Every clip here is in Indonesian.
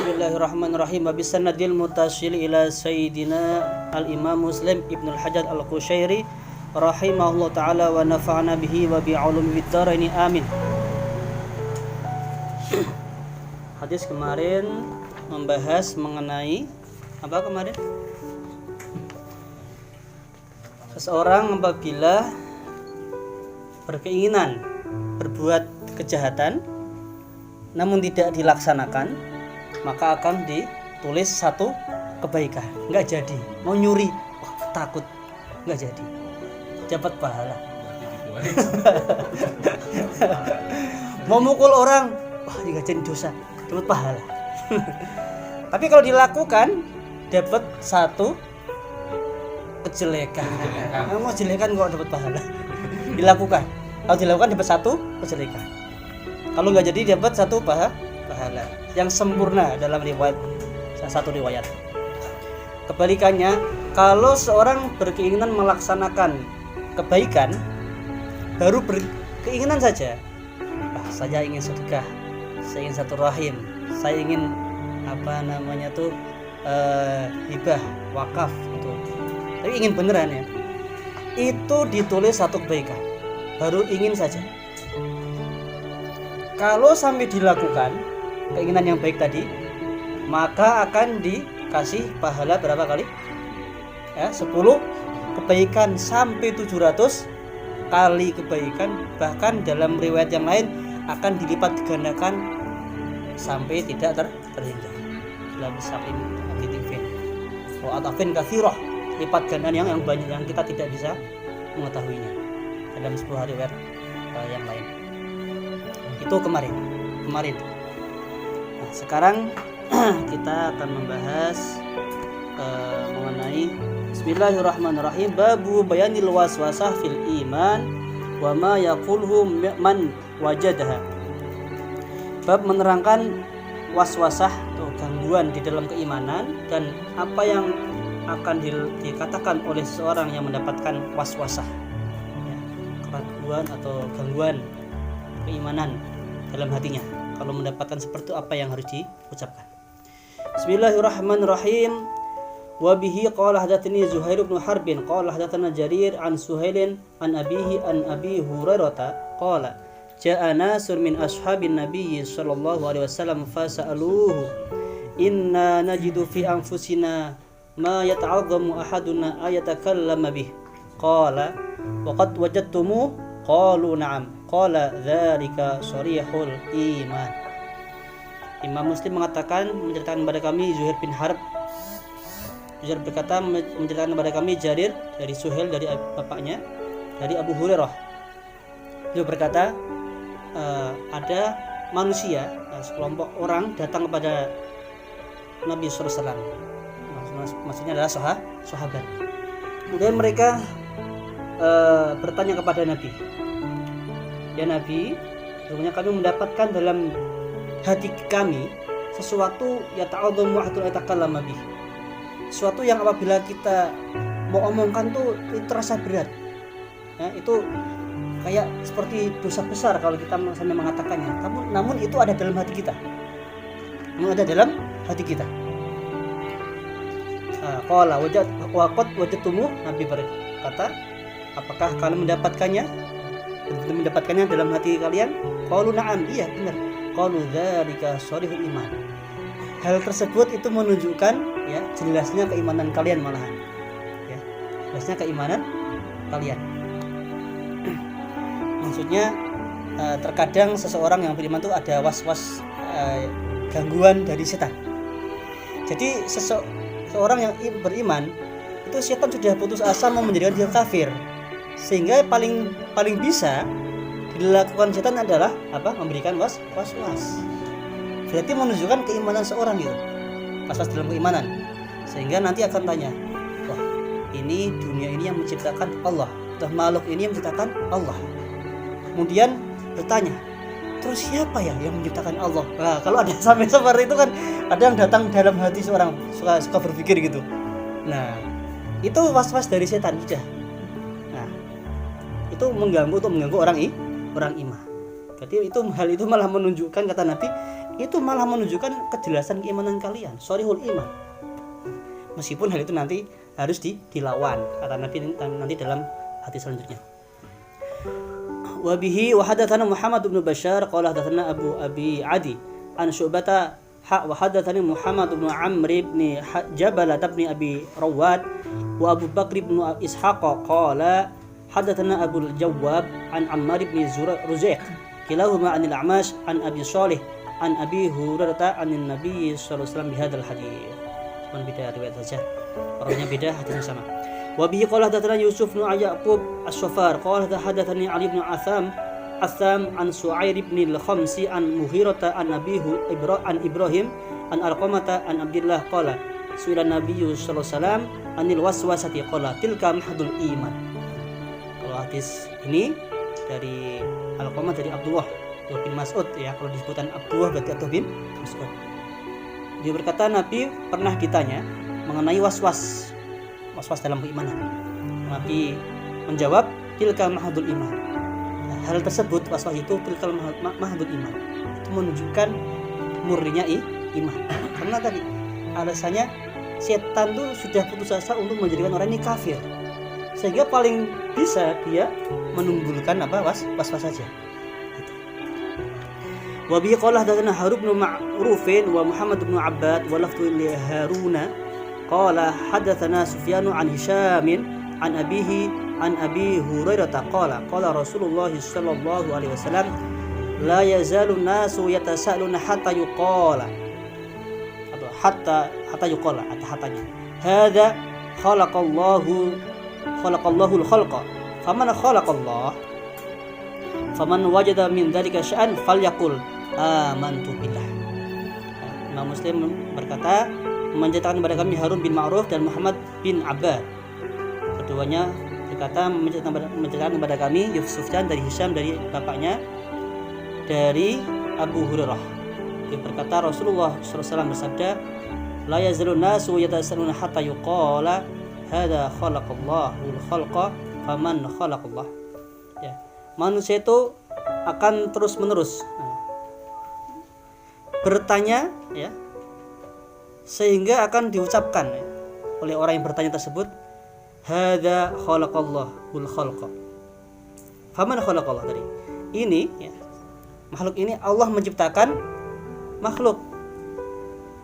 Bismillahirrahmanirrahim. Bisanadil mutasil ila Sayyidina al-Imam Muslim Ibnul Hajjaj al-Qushairi rahimahullah ta'ala wa nafa'ana bihi wa bi'ulumi biddaraini amin. Hadis kemarin membahas mengenai apa kemarin? Seseorang apabila berkeinginan berbuat kejahatan namun tidak dilaksanakan, maka akan ditulis satu kebaikan. Nggak jadi, mau nyuri, takut, nggak jadi, dapat pahala. Mau mukul orang, nggak jadi dosa, dapat pahala. Tapi kalau dilakukan, dapat satu kejelekan. Mau jelekan kok dapat pahala. Dilakukan, kalau dilakukan dapat satu kejelekan. Kalau nggak jadi dapat satu pahala yang sempurna dalam riwayat satu riwayat. Kebalikannya, kalau seorang berkeinginan melaksanakan kebaikan, baru berkeinginan saja, saya ingin sedekah, saya ingin satu rahim, saya ingin hibah, wakaf gitu. Tapi ingin beneran ya, itu ditulis satu kebaikan, baru ingin saja. Kalau sampai dilakukan keinginan yang baik tadi, maka akan dikasih pahala berapa kali? 10 kebaikan sampai 700 kali kebaikan. Bahkan dalam riwayat yang lain akan dilipat gandakan sampai tidak terhingga. Dalam sakin titifin wa atafin katsirah, lipat gandaan yang banyak yang kita tidak bisa mengetahuinya dalam sebuah riwayat yang lain. Itu kemarin. Nah, sekarang kita akan membahas mengenai Bismillahirrahmanirrahim. Babu bayanil waswasah fil iman wa ma yaqulhu man wajadaha. Bab menerangkan waswasah atau gangguan di dalam keimanan dan apa yang akan dikatakan oleh seorang yang mendapatkan waswasah, keraguan atau gangguan keimanan dalam hatinya. Kalau mendapatkan seperti apa yang harus diucapkan. Bismillahirrahmanirrahim. Wa bihi qala hadatsani Zuhair bin Harbin qala hadatsana Jarir an Suhailin an abihi an Abi Hurairah qala ja'a nasun min ashabin nabiy sallallahu alaihi wasallam fasa'aluhu inna najidu fi anfusina ma yata'azzamu ahaduna ayatakallama bih qala wa qad wajadtumu qalu na'am qala dzalika sharihul iman. Imam Muslim mengatakan, menceritakan kepada kami Zuhair bin Harb. Zuhair berkata, menceritakan kepada kami Jarir dari Suhail dari bapaknya dari Abu Hurairah. Beliau berkata, ada manusia, sekelompok orang datang kepada Nabi sallallahu alaihi wasallam. Maksudnya adalah sahabat. Kemudian mereka bertanya kepada Nabi, ya Nabi, sesungguhnya kami mendapatkan dalam hati kami sesuatu ya ta'adzamu ahadun yatakallama bih. Sesuatu yang apabila kita mau omongkan tuh itu terasa berat. Ya, itu kayak seperti dosa besar kalau kita sampai mengatakannya. Namun itu ada dalam hati kita. Qala wajadtumu, Nabi berkata, apakah kalian mendapatkannya? Betul mendapatkannya dalam hati kalian? Qalu na'am, iya benar. Qalu dzalika sharihul iman. Hal tersebut itu menunjukkan ya jelasnya keimanan kalian malahan. Ya, jelasnya keimanan kalian. Maksudnya terkadang seseorang yang beriman itu ada was-was gangguan dari setan. Jadi seseorang yang beriman itu setan sudah putus asa mau menjadikan dia kafir. Sehingga paling bisa dilakukan setan adalah memberikan was-was. Berarti menunjukkan keimanan seorang gitu. Was-was dalam keimanan. Sehingga nanti akan tanya, wah, ini dunia ini yang menciptakan Allah, atau makhluk ini yang menciptakan Allah. Kemudian bertanya, terus siapa ya yang menciptakan Allah? Nah, kalau ada sampai seperti itu kan ada yang datang dalam hati seorang suka berpikir gitu. Nah, itu was-was dari setan sudah. Itu mengganggu orang iman. Jadi hal itu malah menunjukkan, kata Nabi, itu malah menunjukkan kejelasan keimanan kalian, sharihul iman. Meskipun hal itu nanti harus dilawan, kata Nabi nanti dalam hadis selanjutnya. Wa bihi wa hadatsana Muhammad bin Bashar qala hadatsana Abu Abi Adi an Syu'bata wa hadatsani Muhammad bin Amr bin Jabalah bin Abi Rawad wa Abu Bakr bin Ishaq qala hadatsana Abu Jawwab an Ammar bin Ruzaiq kilahuma anil A'mash an Abi Shalih an Abi Hurairah an Nabi sallallahu alaihi wasallam bihadzal hadits. Cuman beda riwayat saja. Orangnya beda, hadisnya sama. Wa bihi qala hadatsana Yusuf bin Yaqub As-Safar qala hadatsani Ali bin Atham an Su'air bin al-Khamsi an Muhirata an Ibrahim an Arqamata an Abdullah qala su'ila Nabiyyu sallallahu alaihi wasallam anil waswasati qala tilka mahdul iman. Kalau hadis ini dari Alqamah dari Abdullah bin Mas'ud ya, kalau disebutkan Abdullah berarti Abdullah bin Mas'ud. Dia berkata Nabi pernah ditanya mengenai waswas dalam keimanan. Nabi menjawab tilka mahdul iman. Hal tersebut waswas itu tilka mahdul iman. Itu menunjukkan murninya iman. Karena tadi alasannya setan itu sudah putus asa untuk menjadikan orang ini kafir. Sehingga paling bisa dia menunggulkan waswas saja. Wa bihi qala hadatsana Harun bin Ma'ruf wa Muhammad bin Abbad wa lafdhu li Haruna qala hadatsana Sufyan an Hisham an abihi an Abi Hurairah qala qala Rasulullah sallallahu alaihi wasallam la yazalu nasu yatasaaluna hatta yuqala atau hatta yuqala atau hatanya hadza khalaqallahu al-khalqa faman khalaqallah faman wajada min dzalika sya'an falyaqul amantu billah. Imam Muslim berkata menceritakan kepada kami Harun bin Ma'ruf dan Muhammad bin Abbad. Keduanya berkata menceritakan kepada kami Sufyan dari Hisham dari bapaknya dari Abu Hurairah. Dia berkata Rasulullah SAW bersabda la yazalun nasu yatasaluna hatta yuqala hadza khalaqallahu al-khalqa faman khalaqallah. Ya. Manusia itu akan terus-menerus bertanya ya, sehingga akan diucapkan ya, oleh orang yang bertanya tersebut hadza khalaqallahul khalqa faman khalaqallah. Tadi ini ya, makhluk ini Allah menciptakan makhluk,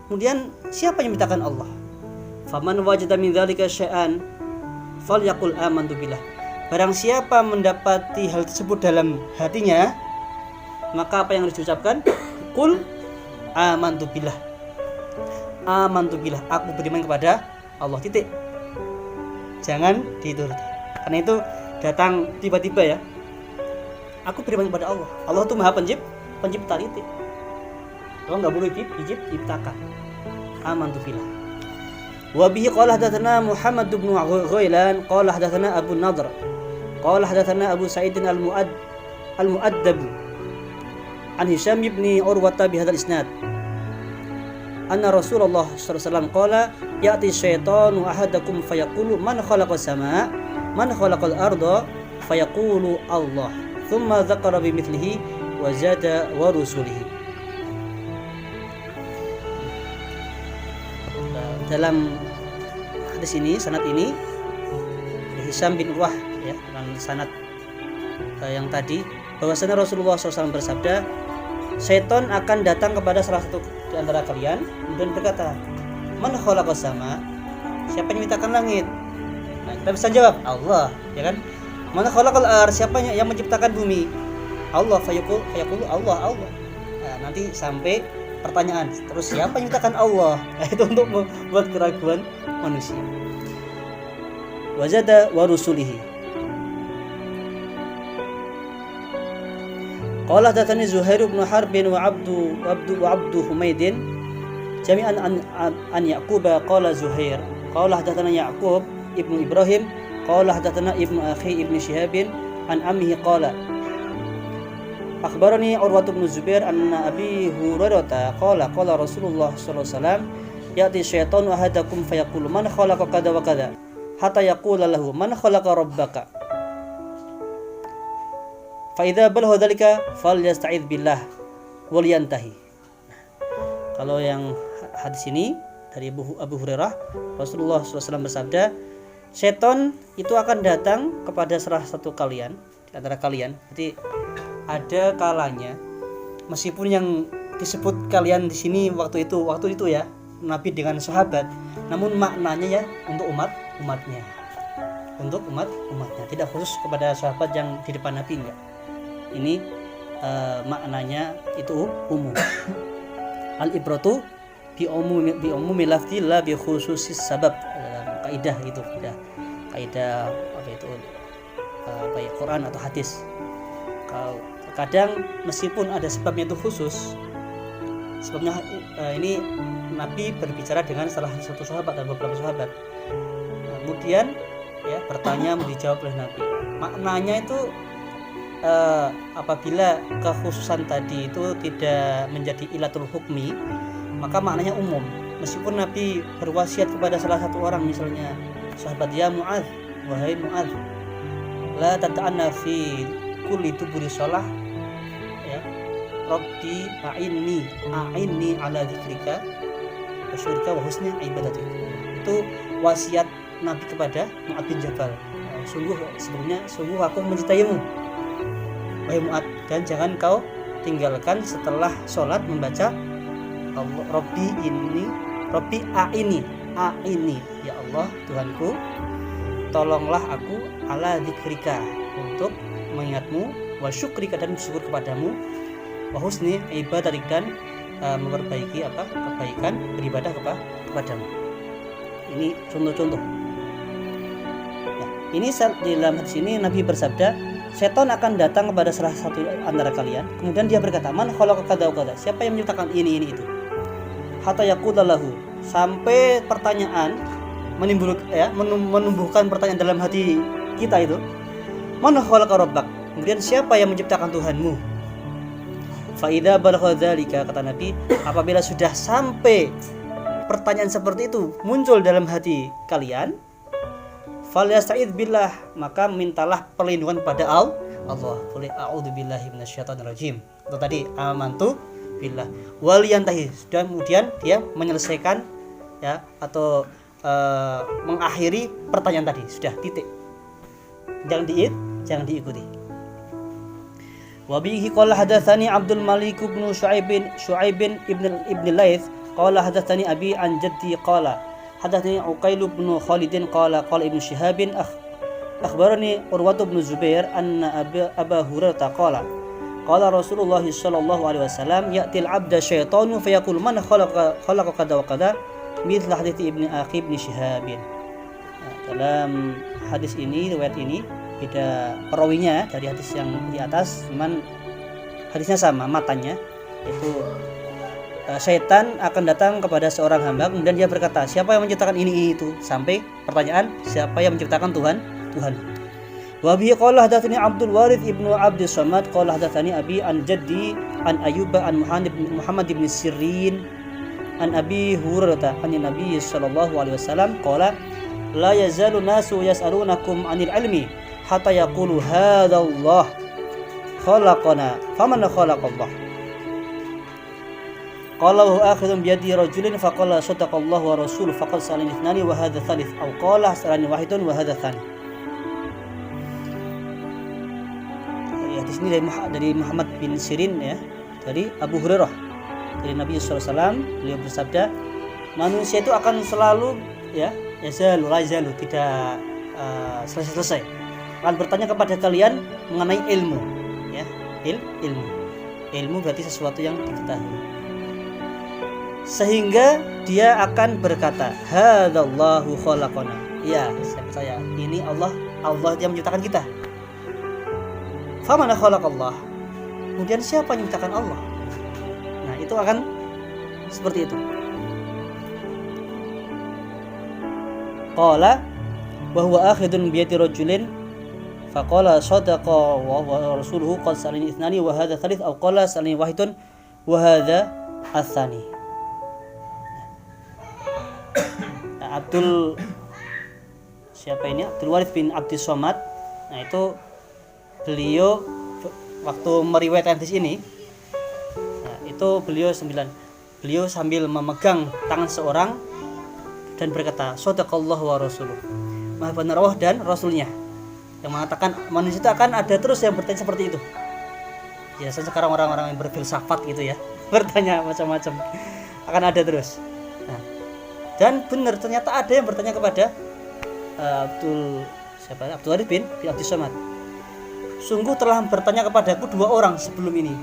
kemudian siapa yang menciptakan Allah? Faman wajada min dzalika syai'an falyaqul amantu billah. Barang siapa mendapati hal tersebut dalam hatinya, maka apa yang harus diucapkan? Qul amantu billah. Amantu billah, aku beriman kepada Allah, titik. Jangan dituruti. Karena itu datang tiba-tiba ya. Aku beriman kepada Allah. Allah itu Maha Pencipta, titik. Allah enggak boleh diciptakan. Amantu billah. Wa bihi qala hadatsana Muhammad bin Ghailan qala hadatsana Abu Nadr qala hadatsana Abu Sa'id al-Mu'addab an Hisham bin Urwah bi hadzal isnad anna Rasulullah sallallahu alaihi wasallam qala ya'ti syaitanu ahadakum fayaqulu man khalaqas samaa man khalaqal arda fayaqulu Allah thumma dzakara bimithlihi wa zada wa rusulihi. Dalam hadis ini, sanad ini Hisham bin Urwah ya, dengan sanad yang tadi bahwasanya Rasulullah SAW bersabda, setan akan datang kepada salah satu di antara kalian dan berkata, man khalaqas sama, siapa yang menciptakan langit? Nah, kita bisa jawab, Allah, ya kan? Man khalaqal ard, siapa yang menciptakan bumi? Allah. Fayaqulu Allah. Nah, nanti sampai pertanyaan, terus siapa yang menciptakan Allah? Itu untuk membuat keraguan manusia. Wajada wa rusulihi. Qala hadatsani Zuhair bin Harb wa Abdu Humaidin jami'an an Yaqub qala Zuhair qala hadatsana Yaqub ibnu Ibrahim qala hadatsana ibnu akhi ibnu Shihab an ammihi qala akhbarani Urwah bin Zubair anna Abi Hurairah qala Rasulullah sallallahu alaihi wasallam ya'ti syaitanu ahadakum fayaqulu man khalaqa kada wa kada hatta yaqula lahu man khalaqa rabbaka fa idza balagha dzalika falyasta'idz billah wal yantahi. Kalau yang hadis ini dari Abu Hurairah, Rasulullah SAW bersabda, seton itu akan datang kepada salah satu kalian di antara kalian. Jadi ada kalanya, meskipun yang disebut kalian di sini waktu itu ya Nabi dengan sahabat, namun maknanya ya untuk umatnya, tidak khusus kepada sahabat yang di depan Nabi, enggak. Ini maknanya itu umum. Al-ibratu bi umumi lafzi la bi khususis sabab. Kaidah itu, kaidah apa itu baik Quran atau hadis. Kadang meskipun ada sebabnya itu khusus, sebabnya ini Nabi berbicara dengan salah satu sahabat dan beberapa sahabat, kemudian ya bertanya, dijawab oleh Nabi. Maknanya itu apabila kekhususan tadi itu tidak menjadi ilatul hukmi, maka maknanya umum. Meskipun Nabi berwasiat kepada salah satu orang, misalnya sahabat, ya Mu'adz, wahai Mu'adz, la tata'anna fi kulli duburi shalah, ya Rabbi a'inni ala dzikrika wa syukrika wa husni ibadatik. Itu wasiat Nabi kepada Mu'adz bin Jabal. Sungguh aku mencintaimu, wahai Mu'adz, dan jangan kau tinggalkan setelah sholat membaca Rabbi a'inni, ya Allah Tuhanku, tolonglah aku ala dzikrika, untuk mengingatmu, wa syukrika, dan bersyukur kepadamu, wa husni ibadatik, dan memperbaiki kebaikan beribadah kepadamu. Ini contoh-contoh. Ya, ini dalam hadis ini Nabi bersabda, setan akan datang kepada salah satu antara kalian, kemudian dia berkata, man khalaqa kadza wa kadza, siapa yang menciptakan ini itu, hatta yaqulalahu, sampai pertanyaan menumbuhkan pertanyaan dalam hati kita itu, man khalaqa rabbak, kemudian siapa yang menciptakan Tuhanmu. Fa idza balagha dzalika, kata Nabi, apabila sudah sampai pertanyaan seperti itu muncul dalam hati kalian, falyasta'idz billah, maka mintalah perlindungan pada Allah. Boleh a'udzubillahi minasyaitonir rajim. Itu tadi amantu billah waliyantahi, sudah, kemudian dia menyelesaikan ya atau mengakhiri pertanyaan tadi, sudah, titik. Jangan diikuti. Wa bihi qala hadatsani Abdul Malik bin Syu'aib ibn Laits qala hadatsani abi an jaddi qala hadatsani Uqail bin Khalid qala Ibnu Syihab akhbarani Urwah bin Zubair anna Aba Hurairah qala Rasulullah sallallahu alaihi wasallam ya'til 'abda syaitanu fayaqulu man khalaqa kadza wa kadza mithla hadits Ibnu Syihab. Dalam hadis ini, riwayat ini beda perawinya dari hadis yang di atas, cuman hadisnya sama matanya, itu syaitan akan datang kepada seorang hamba, kemudian dia berkata, siapa yang menciptakan ini itu, sampai pertanyaan siapa yang menciptakan Tuhan. Wa bihi qala hadatsani Abdul Warith ibnu Abdus Samad qala hadatsani abi an jaddi an Ayyub an Muhammad ibn Sirin an Abi Hurairah an Nabi sallallahu alaihi wasallam qala la yazalu nasu yas'alunakum 'anil ilmi hatta yaqulu hadza Allah khalaqana faman khalaqallah qala wa akhidun bi yadi rajulin faqala sadaqallahu wa rasuluhu faqad salani ithnani wa hadza thalith aw qala salani wahidun wa hadza thani. Hadis ini dari Muhammad bin Sirin, ya, dari Abu Hurairah, dari Nabi SAW. Beliau bersabda, manusia itu akan selalu yazalu tidak selesai akan bertanya kepada kalian mengenai ilmu, ya, ilmu berarti sesuatu yang diketahui, sehingga dia akan berkata, hadzallahu khalaqana, ya, saya ini Allah yang menciptakan kita. Famana khalaqallah, kemudian siapa yang menciptakan Allah? Nah, itu akan seperti itu. Qala wa huwa akhidun bi yadi rajulin faqala sadaqa wa rasuluhu qad salani ithnani wa hadha thalith aw qala salani wahidun wa hadha atsani. Nah, Abdul Warith bin Abdus Samad. Nah, itu beliau waktu meriwayatkan hadis ini, nah, itu beliau beliau sambil memegang tangan seorang dan berkata, Shadaqallahu wa rasuluh. Maha benar Allah dan Rasulnya. Yang mengatakan manusia itu akan ada terus yang bertanya seperti itu. Biasanya sekarang orang-orang yang berfilsafat gitu ya, bertanya macam-macam, akan ada terus. Nah, dan benar ternyata ada yang bertanya kepada Abdul Harith bin Abdus Samad. Sungguh telah bertanya kepadaku 2 orang sebelum ini.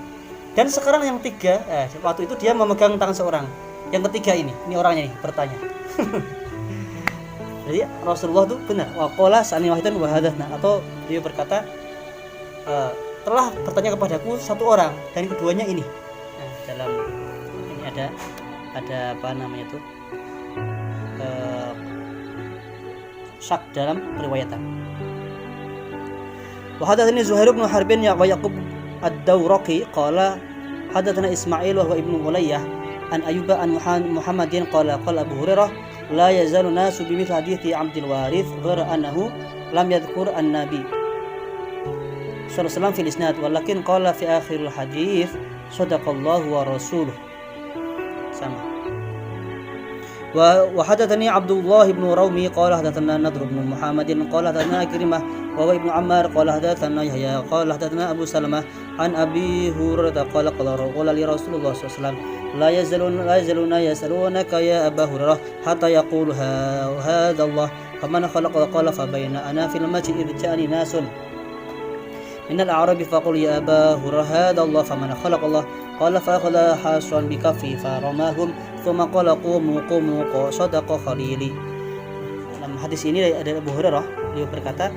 Dan sekarang yang 3, waktu itu dia memegang tangan seorang. Yang ketiga ini orangnya nih bertanya. Jadi Rasulullah itu benar. Wa qala sa'ani wahidan wa hadatsna, atau dia berkata telah bertanya kepadaku 1 orang dan keduanya ini. Nah, dalam ini ada apa namanya itu? Syak dalam periwayatan. Wa hadatsani Zuhair bin Harbin wa Yaqub ad-Dawraqi qala hadatsana Ismail wa huwa ibnu Ulayyah an Ayyuba an Muhammadin qala Abu Hurairah la yazalu nasu bimithli hadithi Abdul Warith ghayra annahu lam yadhkur an-nabi sallallahu alaihi wasallam fil isnad walakin qala fi akhiril hadits sadaqallahu wa rasuluh. Sama. Wa hadatsani Abdullah ibn Raumi qala hadatsana Nadr ibn Muhammadin qala hadatsana Ikrimah wa ibnu Ammar qala hadatsana Yahya qala hadatsana Abu Salamah an Abi Hurairah qala qala li Rasulullah sallallahu alaihi wasallam la yazaluna yasalunaka ya Abu Hurairah hatta yaqulu hadza Allah faman khalaqa qala fa bayna ana fil masjid idh ja'ani nasun min al-a'rabi faqul ya Abu Hurairah hadza Allah faman khalaqa Allah qala fa akhadha hasan bi kaffi fa ramahum thumma qala qumu sadaqa khalili. Dalam hadis ini dari Abu Hurairah, beliau berkata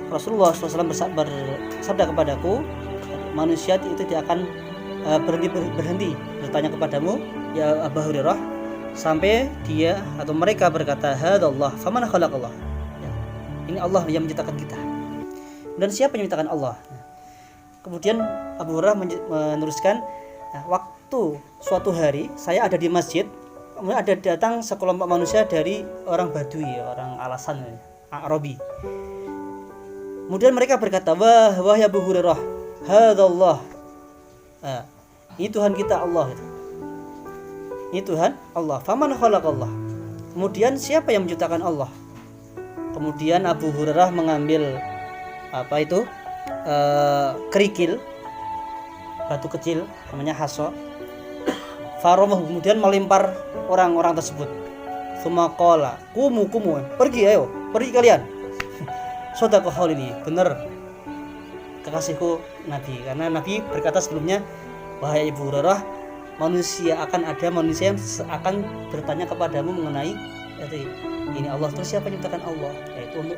Rasulullah SAW bersabda kepadaku, manusia itu tidak akan berhenti bertanya kepadamu ya Abu Hurairah sampai dia atau mereka berkata hadallah faman khalaqallah, ya, ini Allah yang menciptakan kita. Dan siapa yang menciptakan Allah? Kemudian Abu Hurairah meneruskan, waktu suatu hari saya ada di masjid, kemudian ada datang sekelompok manusia dari orang Badui, orang alasan, Arabi. Kemudian mereka berkata, wah ya Abu Hurairah, hadallah, ini Tuhan kita Allah. Ini Tuhan Allah. Faman khalaqallah. Kemudian siapa yang menciptakan Allah? Kemudian Abu Hurairah mengambil kerikil, batu kecil namanya haso. Faromah, kemudian melempar orang-orang tersebut. Tsumma qala, kumu, pergi kalian. Shadaqah khalili, benar kekasihku Nabi, karena Nabi berkata sebelumnya, wahai Ibu Hurairah, ada manusia yang akan bertanya kepadamu mengenai ini Allah, terus siapa yang menciptakan Allah, yaitu untuk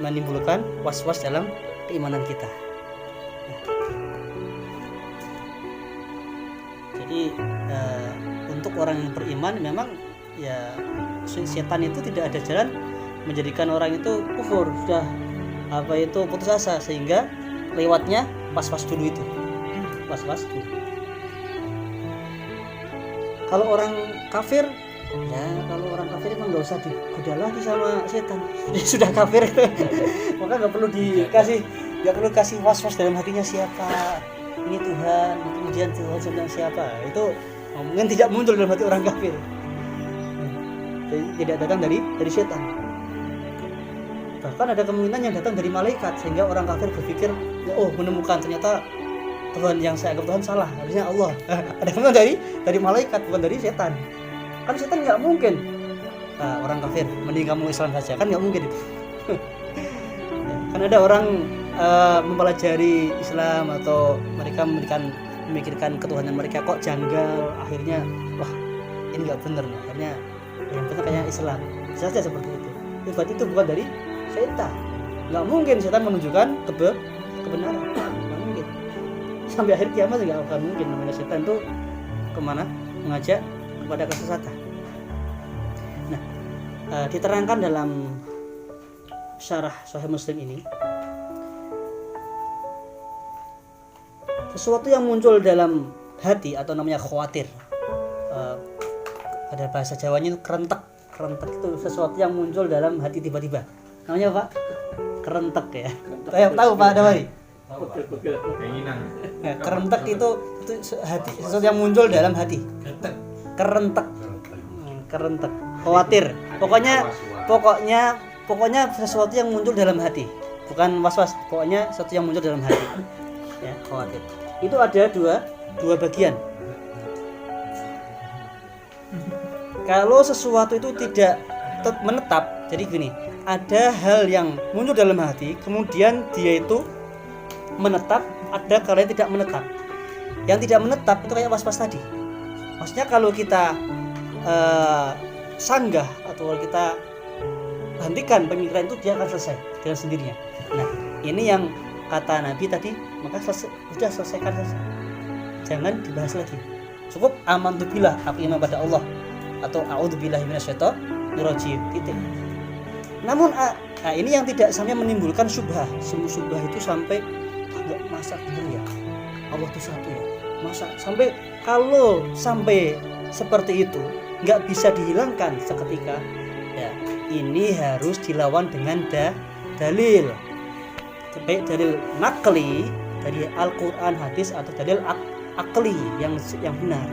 menimbulkan was-was dalam keimanan kita. Jadi untuk orang yang beriman memang ya setan itu tidak ada jalan menjadikan orang itu kufur, sudah putus asa, sehingga lewatnya was-was dulu itu. Was-was dulu. Kalau orang kafir emang nggak usah digoda lagi sama setan. Dia sudah kafir. Maka nggak perlu kasih was-was dalam hatinya siapa. Ini Tuhan, kemudian Tuhan sedang siapa. Itu mungkin tidak muncul dalam hati orang kafir. Tidak datang dari setan. Bahkan ada kemungkinan yang datang dari malaikat, sehingga orang kafir berpikir, menemukan ternyata Tuhan yang saya anggap Tuhan salah, harusnya Allah. Ada kemungkinan dari malaikat, bukan dari setan. Kan setan nggak mungkin. Orang kafir, mending kamu Islam saja, kan nggak mungkin itu. Kan ada orang mempelajari Islam atau mereka memikirkan ketuhanan mereka kok janggal, akhirnya wah ini nggak benar, akhirnya yang benar kayaknya Islam saja seperti itu. Berarti itu bukan dari setan. Nggak mungkin setan menunjukkan kebenaran, nggak mungkin. Sampai akhir kiamat nggak akan mungkin namanya setan itu kemana mengajak kepada kesesatan. Nah, diterangkan dalam syarah Sahih Muslim ini, sesuatu yang muncul dalam hati atau namanya khawatir, pada bahasa Jawanya itu kerentek itu sesuatu yang muncul dalam hati tiba-tiba. Namanya apa? Kerentek ya. Saya tahu Pak Dawari. Keinginan. Nah, kerentek itu hati, sesuatu yang muncul dalam hati. Kerentek. Kerentek. Khawatir. Pokoknya sesuatu yang muncul dalam hati. Bukan was-was, pokoknya sesuatu yang muncul dalam hati. Ya, khawatir. Itu ada dua bagian. Kalau sesuatu itu tidak menetap, jadi gini, ada hal yang muncul dalam hati, kemudian dia itu menetap, ada kalau yang tidak menetap. Yang tidak menetap itu kayak was-was tadi. Maksudnya kalau kita sanggah atau kita hentikan pemikiran itu, dia akan selesai dengan sendirinya. Nah, ini yang kata Nabi tadi, maka sudah selesaikan saja. Jangan dibahas lagi. Cukup amantu billah, aku iman pada Allah, atau a'udzubillahi minasyaitonir rajim. Titik. Namun ini yang tidak sampai menimbulkan syubhah. Syubhah itu sampai enggak masa benar ya. Allah itu satu ya. Masa sampai kalau sampai seperti itu enggak bisa dihilangkan seketika. Ya, ini harus dilawan dengan dalil. Baik dalil nakli dari Al-Qur'an, hadis, atau dalil akli yang benar.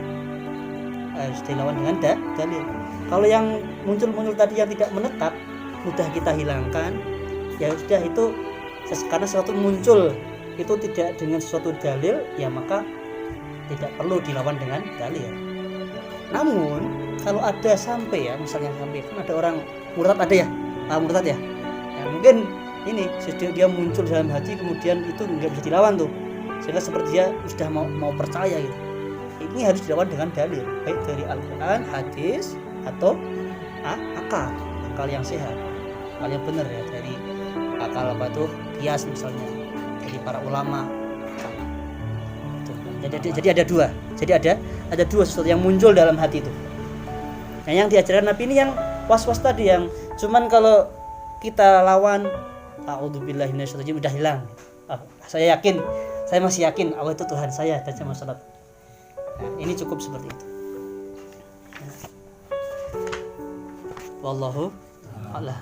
Harus dilawan dengan dalil. Kalau yang muncul tadi yang tidak menetap, mudah kita hilangkan, ya sudah, itu karena sesuatu muncul itu tidak dengan sesuatu dalil, ya maka tidak perlu dilawan dengan dalil. Namun kalau ada sampai ya, misalnya sampai kan ada orang murtad, ada ya, murtad ya, mungkin ini dia muncul dalam hati, kemudian itu nggak bisa dilawan tuh, sehingga seperti dia sudah mau percaya gitu. Ini harus dilawan dengan dalil, baik dari Al-Quran, hadis, atau akal yang sehat, akal yang benar ya, dari akal apa tuh, kias misalnya, dari para ulama. Jadi ada dua sesuatu yang muncul dalam hati itu. Nah, yang diajarkan Nabi ini yang was-was tadi, yang cuman kalau kita lawan, a'udzubillahi minasyaitonir rajim, udah hilang. Saya masih yakin Allah itu Tuhan saya, dan saya mau salat. Nah, ini cukup seperti itu. Wallahu a'lam.